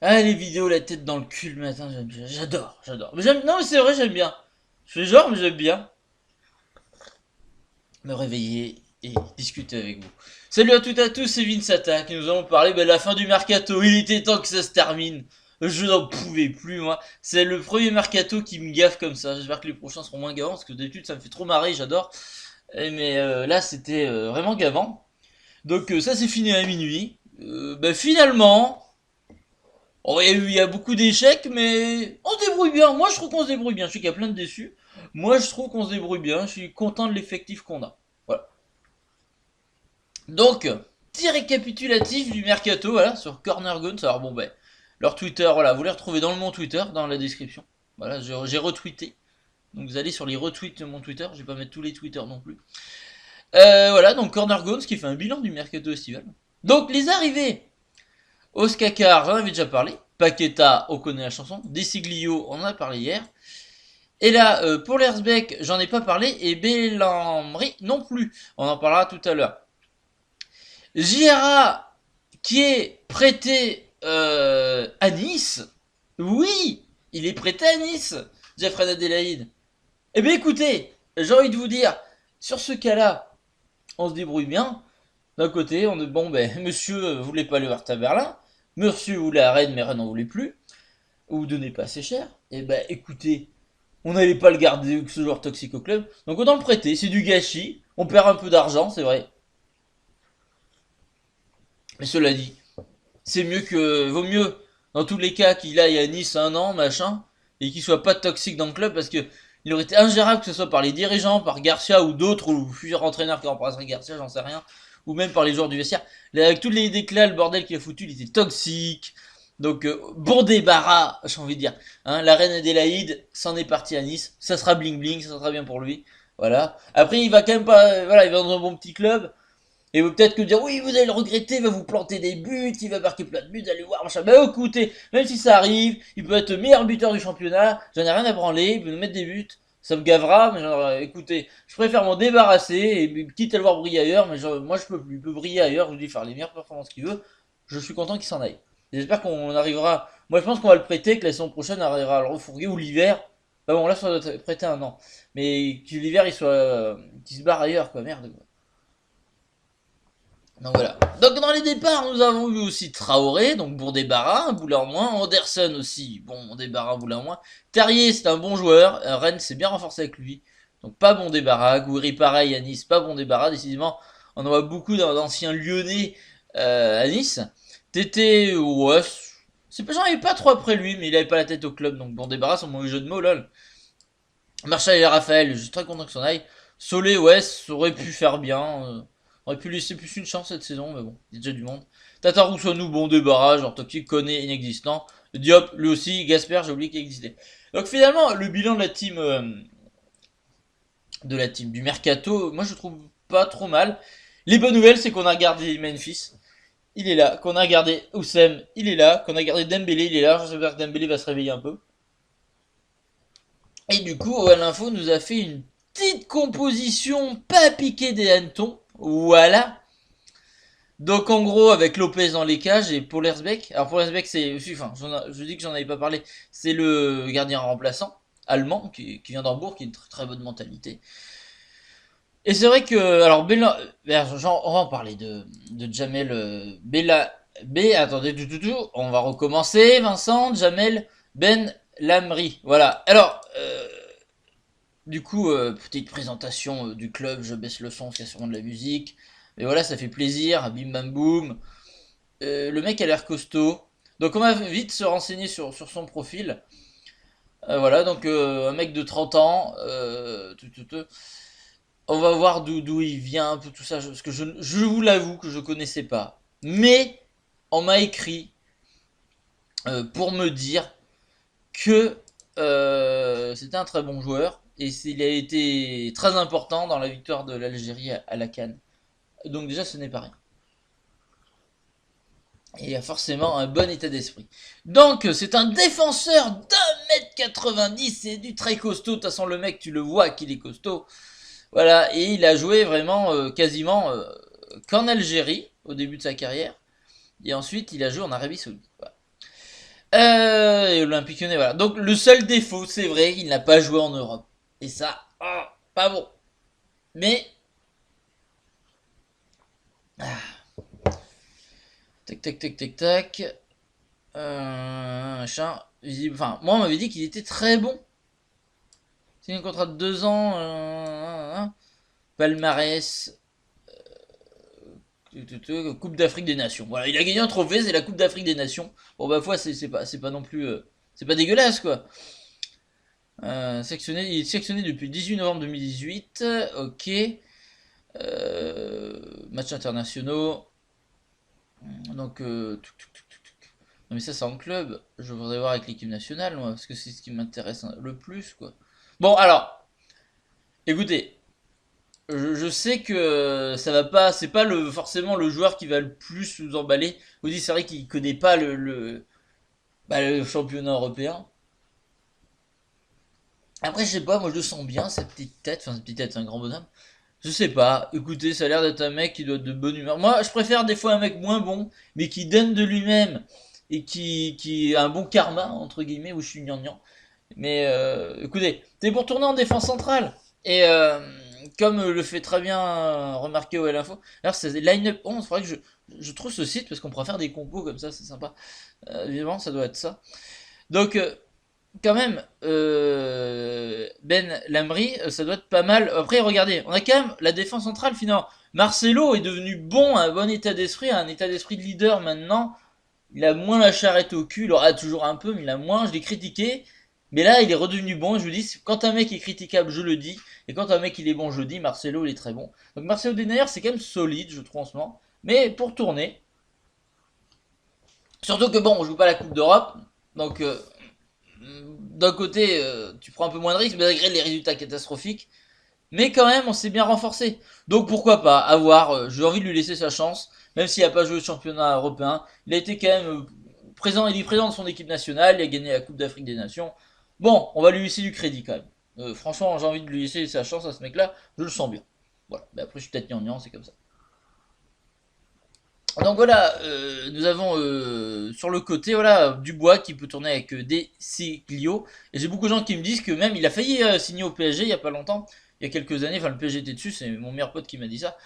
Ah, les vidéos, la tête dans le cul le matin, j'aime bien. J'adore. Mais j'aime, non, mais c'est vrai, j'aime bien. Je fais genre, mais j'aime bien me réveiller et discuter avec vous. Salut à toutes et à tous, c'est Vince Attack et nous allons parler de la fin du mercato. Il était temps que ça se termine. Je n'en pouvais plus, moi. C'est le premier mercato qui me gaffe comme ça. J'espère que les prochains seront moins gavants, parce que d'habitude, ça me fait trop marrer, j'adore. Mais là, c'était vraiment gavant. Donc ça, c'est fini à minuit. Finalement, oh, il y a beaucoup d'échecs, mais on se débrouille bien. Moi, je trouve qu'on se débrouille bien. Je sais qu'il y a plein de déçus. Moi, je trouve qu'on se débrouille bien. Je suis content de l'effectif qu'on a. Voilà. Donc, petit récapitulatif du mercato, voilà, sur Corner Guns. Alors bon, ben, leur Twitter, voilà, vous les retrouvez dans mon Twitter, dans la description. Voilà, j'ai retweeté. Donc vous allez sur les retweets de mon Twitter. Je vais pas mettre tous les Twitter non plus. Voilà, donc Corner Guns qui fait un bilan du mercato estival. Donc les arrivées. Oscar, j'en avais déjà parlé. Paqueta, on connaît la chanson. Desiglio, on en a parlé hier. Et là, pour l'Erzbeck, j'en ai pas parlé. Et Bellamri non plus. On en parlera tout à l'heure. Giera, qui est prêté à Nice. Oui, il est prêté à Nice, Jeffrey Adélaïde. Eh bien écoutez, j'ai envie de vous dire, sur ce cas-là, on se débrouille bien. D'un côté, on est bon, ben, monsieur voulait pas aller voir à Berlin. Monsieur voulait à Rennes, mais Rennes n'en voulait plus. Vous donnez pas assez cher. Eh ben, écoutez, on n'allait pas le garder ce joueur toxique au club. Donc autant le prêter, c'est du gâchis. On perd un peu d'argent, c'est vrai. Mais cela dit, c'est mieux que, vaut mieux, dans tous les cas, qu'il aille à Nice un an, machin, et qu'il soit pas toxique dans le club, parce que il aurait été ingérable que ce soit par les dirigeants, par Garcia ou d'autres, ou plusieurs entraîneurs qui remplaceraient Garcia, j'en sais rien, ou même par les joueurs du vestiaire. Là, avec tous les déclats, le bordel qu'il a foutu, il était toxique. Donc, bon débarras, j'ai envie de dire. Hein, la reine Adélaïde s'en est partie à Nice, ça sera bling bling, ça sera bien pour lui. Voilà. Après, il va quand même pas, voilà, il va dans un bon petit club. Et vous peut-être que dire oui vous allez le regretter, il va vous planter des buts, il va marquer plein de buts, allez voir machin. Bah écoutez, même si ça arrive, il peut être le meilleur buteur du championnat, j'en ai rien à branler, il peut nous mettre des buts, ça me gavera, mais genre, écoutez, je préfère m'en débarrasser, et quitte à le voir briller ailleurs, mais genre, moi je peux plus, il peut briller ailleurs, je lui dis faire les meilleures performances qu'il veut, je suis content qu'il s'en aille. J'espère qu'on arrivera, moi je pense qu'on va le prêter, que la saison prochaine on arrivera à le refourguer, ou l'hiver, bah bon là ça doit être prêté un an, mais que l'hiver il soit, qu'il se barre ailleurs quoi, merde quoi. Donc voilà. Donc dans les départs, nous avons eu aussi Traoré, donc bon débarras, un boulin en moins. Anderson aussi, bon débarras, un boulin en moins. Terrier, c'est un bon joueur. Rennes s'est bien renforcé avec lui. Donc pas bon débarras. Gouiri pareil à Nice, pas bon débarras. Décidément, on en voit beaucoup d'anciens lyonnais à Nice. Tété, ouais, j'en avais pas trop après lui, mais il avait pas la tête au club, donc bon débarras, c'est mon mauvais jeu de mots, lol. Marshall et Raphaël, je suis très content que s'en aille. Solé, ouais, ça aurait pu faire bien. On aurait pu laisser plus une chance cette saison, mais bon, il y a déjà du monde. Tata Rousseau-nous, bon débarras, genre toxique, connaît, inexistant. Diop, lui aussi, Gasper, j'ai oublié qu'il existait. Donc finalement, le bilan de la team du Mercato, moi je trouve pas trop mal. Les bonnes nouvelles, c'est qu'on a gardé Memphis, il est là. Qu'on a gardé Oussem, il est là. Qu'on a gardé Dembélé, il est là. J'espère que Dembélé va se réveiller un peu. Et du coup, OL Info nous a fait une petite composition pas piquée des hannetons. Voilà. Donc en gros, avec Lopez dans les cages et Pollersbeck. Alors Pollersbeck, c'est, enfin, je dis que j'en avais pas parlé. C'est le gardien remplaçant allemand qui vient d'Hambourg, qui a une très, très bonne mentalité. Et c'est vrai que, alors Bella, on va en parler de Jamel Bella B. Attendez, on va recommencer. Vincent, Jamel Ben Lamri. Voilà. Alors, du coup, petite présentation du club, je baisse le son parce qu'il y a sûrement de la musique. Mais voilà, ça fait plaisir, bim bam boum. Le mec a l'air costaud. Donc on va vite se renseigner sur son profil. Voilà, donc un mec de 30 ans. On va voir d'où il vient, un peu tout ça. Parce que je vous l'avoue que je connaissais pas. Mais on m'a écrit pour me dire que c'était un très bon joueur et il a été très important dans la victoire de l'Algérie à la CAN. Donc déjà ce n'est pas rien. Et il a forcément un bon état d'esprit. Donc c'est un défenseur d'1m90 et du très costaud. De toute façon le mec tu le vois qu'il est costaud. Voilà, et il a joué vraiment quasiment qu'en Algérie au début de sa carrière. Et ensuite il a joué en Arabie Saoudite. Voilà. Et Olympique Lyonnais, voilà. Donc le seul défaut, c'est vrai, il n'a pas joué en Europe. Et ça, pas bon. Mais tac tac tac tac tac. Machin. Enfin, moi on m'avait dit qu'il était très bon. C'est un contrat de 2 ans. Palmarès. Coupe d'Afrique des Nations. Voilà, il a gagné un trophée, c'est la Coupe d'Afrique des Nations. Bon, bah, foi, c'est pas non plus. C'est pas dégueulasse, quoi. Il est sectionné depuis le 18 novembre 2018. Ok. Matchs internationaux. Donc, non, mais ça, c'est en club. Je voudrais voir avec l'équipe nationale, moi, parce que c'est ce qui m'intéresse le plus, quoi. Bon, alors, écoutez, je sais que ça va pas, c'est pas forcément le joueur qui va le plus vous emballer. Vous dites, c'est vrai qu'il connaît pas le championnat européen. Après, je sais pas, moi je le sens bien, sa petite tête, enfin, sa petite tête, c'est un grand bonhomme. Je sais pas, écoutez, ça a l'air d'être un mec qui doit être de bonne humeur. Moi, je préfère des fois un mec moins bon, mais qui donne de lui-même et qui a un bon karma, entre guillemets, où je suis gnangnan. Mais écoutez, c'est pour tourner en défense centrale. Et comme le fait très bien remarquer OL Info, alors c'est line-up 11, il faudrait que je trouve ce site parce qu'on pourra faire des compos comme ça, c'est sympa. Évidemment, ça doit être ça. Donc, quand même, Ben Lamry, ça doit être pas mal. Après, regardez, on a quand même la défense centrale finalement. Marcelo est devenu bon, un bon état d'esprit, un état d'esprit de leader maintenant. Il a moins la charrette au cul, il aura toujours un peu, mais il a moins. Je l'ai critiqué, mais là, il est redevenu bon. Je vous dis, quand un mec est critiquable, je le dis. Et quand un mec il est bon, je le dis. Marcelo, il est très bon. Donc Marcelo Denayer, c'est quand même solide, je trouve en ce moment. Mais pour tourner, surtout que bon, on joue pas la Coupe d'Europe, donc d'un côté, tu prends un peu moins de risques malgré les résultats catastrophiques. Mais quand même, on s'est bien renforcé. Donc pourquoi pas avoir. J'ai envie de lui laisser sa chance, même s'il n'a pas joué au championnat européen. Il a été quand même présent. Il est présent de son équipe nationale. Il a gagné la Coupe d'Afrique des Nations. Bon, on va lui laisser du crédit quand même. Franchement, j'ai envie de lui laisser sa chance à ce mec-là. Je le sens bien. Voilà. Mais après, je suis peut-être gnangnan, c'est comme ça. Donc voilà, nous avons sur le côté voilà Dubois qui peut tourner avec des Clio. Et j'ai beaucoup de gens qui me disent que même il a failli signer au PSG il y a pas longtemps, il y a quelques années. Enfin le PSG était dessus, c'est mon meilleur pote qui m'a dit ça.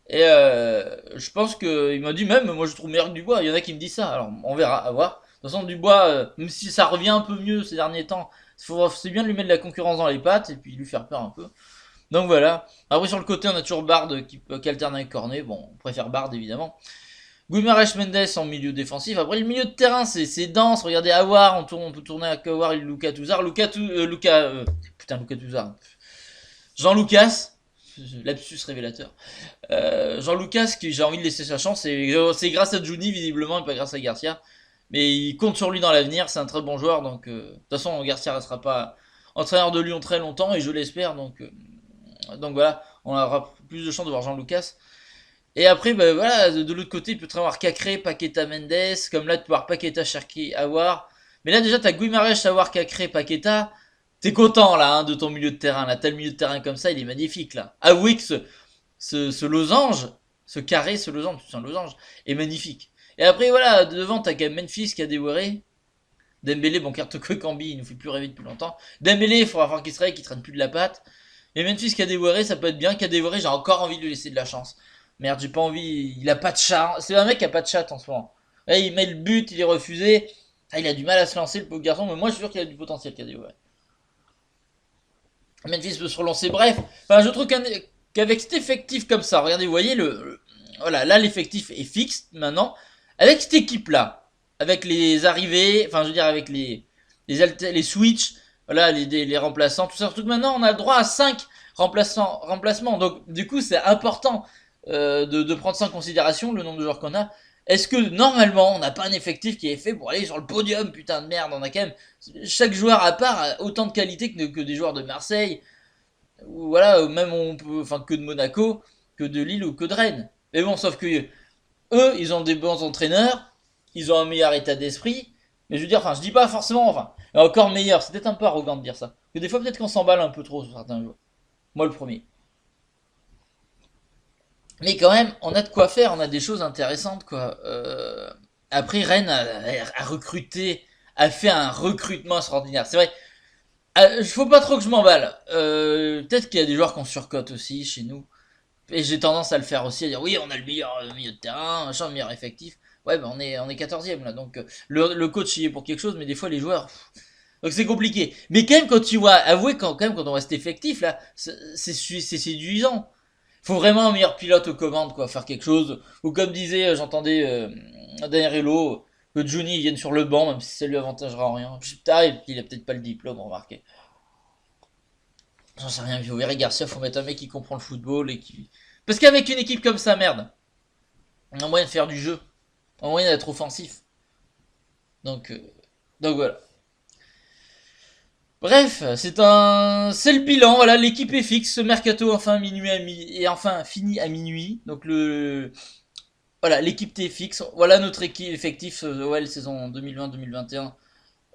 Et je pense qu'il m'a dit même, moi je trouve meilleur que Dubois. Il y en a qui me disent ça. Alors on verra, à voir. De toute façon Dubois, même si ça revient un peu mieux ces derniers temps, c'est bien de lui mettre de la concurrence dans les pattes et puis lui faire peur un peu. Donc voilà. Après sur le côté on a toujours Bard qui alterne avec Cornet. Bon, on préfère Bard évidemment. Guimaraes Mendes en milieu défensif. Après, le milieu de terrain, c'est dense. Regardez Awar, on peut tourner avec Awar et Lucas Touzard. Lucas Touzard. Jean Lucas, lapsus révélateur. Jean Lucas, qui j'ai envie de laisser sa chance. C'est grâce à Juni, visiblement, et pas grâce à Garcia. Mais il compte sur lui dans l'avenir. C'est un très bon joueur. Donc, de toute façon, Garcia restera pas entraîneur de Lyon très longtemps, et je l'espère. Donc voilà, on aura plus de chance de voir Jean Lucas. Et après, bah, voilà, de l'autre côté, il peut très avoir Cacré, Paqueta, Mendes. Comme là, tu peux avoir Paqueta, Cherki, Awar. Mais là, déjà, t'as Guimarães, Awar, Cacré, Paqueta. T'es content, là, hein, de ton milieu de terrain. Là, t'as le milieu de terrain comme ça, il est magnifique, là. Avouez que ce losange, ce carré, ce losange, c'est un losange, est magnifique. Et après, voilà, devant, t'as quand même Memphis qui a dévoré. Dembélé, bon, carte que Cambi, il nous fait plus rêver depuis longtemps. Dembélé, il faudra voir qu'il se réveille, qu'il traîne plus de la patte. Et Memphis qui a dévoré, ça peut être bien. Qui a dévoré, j'ai encore envie de lui laisser de la chance. Merde, j'ai pas envie. Il a pas de chat. C'est un mec qui a pas de chat en ce moment. Là, il met le but, il est refusé. Ah, il a du mal à se lancer, le pauvre garçon. Mais moi, je suis sûr qu'il a du potentiel, Cadio. Ouais. Memphis peut se relancer. Bref, enfin, je trouve qu'avec cet effectif comme ça, regardez, vous voyez, voilà, là, l'effectif est fixe maintenant. Avec cette équipe-là, avec les arrivées, enfin, je veux dire, avec les switches, voilà, les remplaçants, tout ça. Surtout que maintenant, on a le droit à 5 remplacements. Donc, du coup, c'est important de prendre ça en considération, le nombre de joueurs qu'on a. Est-ce que normalement on n'a pas un effectif qui est fait pour aller sur le podium? Putain de merde, on a quand même chaque joueur à part a autant de qualité que des joueurs de Marseille, ou voilà, même on peut, enfin que de Monaco, que de Lille ou que de Rennes. Mais bon, sauf que eux, ils ont des bons entraîneurs, ils ont un meilleur état d'esprit. Mais je veux dire, enfin, je dis pas forcément, enfin, encore meilleur. C'est peut-être un peu arrogant de dire ça. Que des fois, peut-être qu'on s'emballe un peu trop sur certains joueurs. Moi, le premier. Mais quand même, on a de quoi faire, on a des choses intéressantes, quoi. Après, Rennes a recruté a fait un recrutement extraordinaire. C'est vrai, faut pas trop que je m'emballe. Peut-être qu'il y a des joueurs qui ont surcote aussi chez nous. Et j'ai tendance à le faire aussi, à dire oui, on a le meilleur milieu de terrain, machin, le meilleur effectif. Ouais, bah on est 14e là, donc le coach y est pour quelque chose, mais des fois les joueurs. Donc c'est compliqué. Mais quand même, quand tu vois, avouez quand même quand on reste effectif là, c'est séduisant. Faut vraiment un meilleur pilote aux commandes, quoi, faire quelque chose. Ou comme disait, j'entendais Daniel Hello, que Johnny vienne sur le banc, même si ça lui avantagera en rien. Putain, il a peut-être pas le diplôme, remarquez. J'en sais rien, vous verrez Garcia, faut mettre un mec qui comprend le football et qui. Parce qu'avec une équipe comme ça, merde, on a moyen de faire du jeu. On a moyen d'être offensif. Donc, euh, donc voilà. Bref, c'est le bilan. Voilà, l'équipe est fixe. Ce mercato enfin minuit et enfin fini à minuit. Donc voilà, l'équipe est fixe. Voilà notre équipe effectif OL saison 2020-2021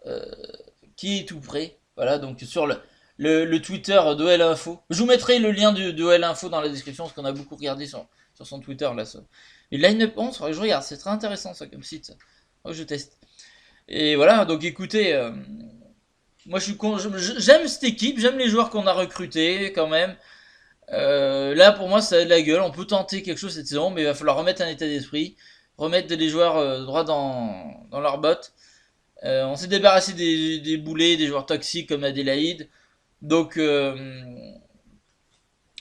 euh, qui est tout prêt. Voilà, donc sur le Twitter d'OL Info. Je vous mettrai le lien de OL Info dans la description parce qu'on a beaucoup regardé sur son Twitter là. Ça. Et Line-up 11, faudrait que je regarde. C'est très intéressant ça comme site. Ça. Faudrait que je teste. Et voilà, donc écoutez. Moi, j'aime cette équipe, j'aime les joueurs qu'on a recrutés quand même. Là, pour moi, ça a de la gueule. On peut tenter quelque chose cette saison, mais il va falloir remettre un état d'esprit, remettre les joueurs droit dans leurs bottes. On s'est débarrassé des boulets, des joueurs toxiques comme Adélaïde. Donc,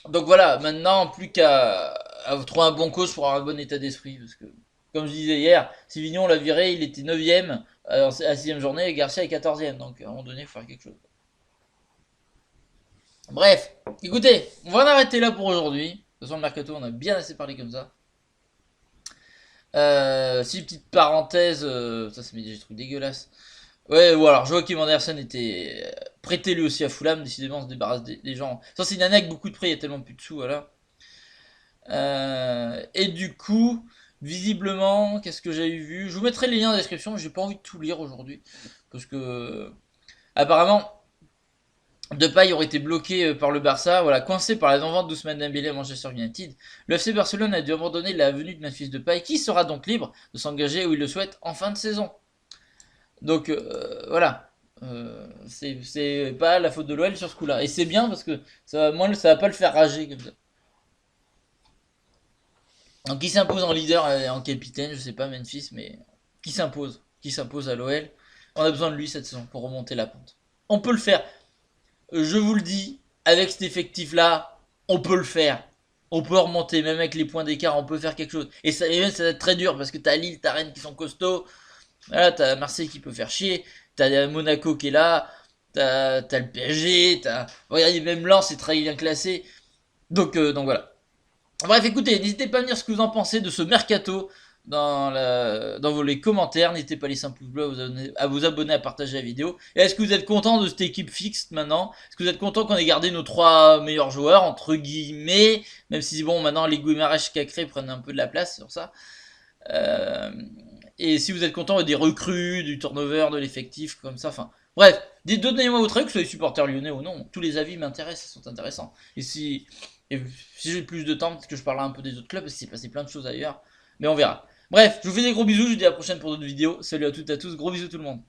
donc voilà, maintenant, plus qu'à trouver un bon coach pour avoir un bon état d'esprit. Parce que, comme je disais hier, si Vignon l'a viré, il était 9ème à la 6ème journée et Garcia est 14ème. Donc, à un moment donné, il faut faire quelque chose. Bref, écoutez, on va en arrêter là pour aujourd'hui. De toute façon, le mercato, on a bien assez parlé comme ça. Si, petite parenthèse, ça c'est des trucs dégueulasses. Ouais, ou alors Joachim Andersen était prêté lui aussi à Fulham, décidément on se débarrasse des gens. Ça c'est une année avec beaucoup de prêts, il y a tellement plus de sous, voilà. Et du coup, visiblement, qu'est-ce que j'ai vu? Je vous mettrai les liens dans la description, j'ai pas envie de tout lire aujourd'hui. Parce que apparemment, Depay aurait été bloqué par le Barça, voilà, coincé par la non-vente d'Ousmane Dembélé à Manchester United. Le FC Barcelone a dû abandonner la venue de Memphis Depay, qui sera donc libre de s'engager où il le souhaite en fin de saison. Donc voilà, c'est pas la faute de l'OL sur ce coup-là. Et c'est bien parce que moi, ça va pas le faire rager comme ça. Donc qui s'impose en leader et en capitaine, je sais pas Memphis, mais qui s'impose à l'OL. On a besoin de lui cette saison pour remonter la pente. On peut le faire. Je vous le dis, avec cet effectif-là, on peut le faire. On peut remonter, même avec les points d'écart, on peut faire quelque chose. Et même, ça va être très dur parce que t'as Lille, t'as Rennes qui sont costauds. Voilà, t'as Marseille qui peut faire chier. T'as Monaco qui est là. T'as le PSG. Regardez, même Lens est très bien classé. Donc voilà. Bref, écoutez, n'hésitez pas à me dire ce que vous en pensez de ce mercato dans les commentaires. N'hésitez pas à laisser un pouce bleu, à vous abonner, à partager la vidéo. Et est-ce que vous êtes content de cette équipe fixe maintenant? Est-ce que vous êtes content qu'on ait gardé nos 3 meilleurs joueurs, entre guillemets, même si bon, maintenant les Guimaraes Cacré prennent un peu de la place sur ça. Euh, et si vous êtes content des recrues, du turnover, de l'effectif, comme ça, enfin. Bref, donnez-moi votre avis, que soyez supporter lyonnais ou non. Tous les avis m'intéressent, ils sont intéressants. Et si j'ai plus de temps, peut-être que je parlerai un peu des autres clubs, parce qu'il s'est passé plein de choses ailleurs. Mais on verra. Bref, je vous fais des gros bisous, je vous dis à la prochaine pour d'autres vidéos. Salut à toutes et à tous, gros bisous tout le monde.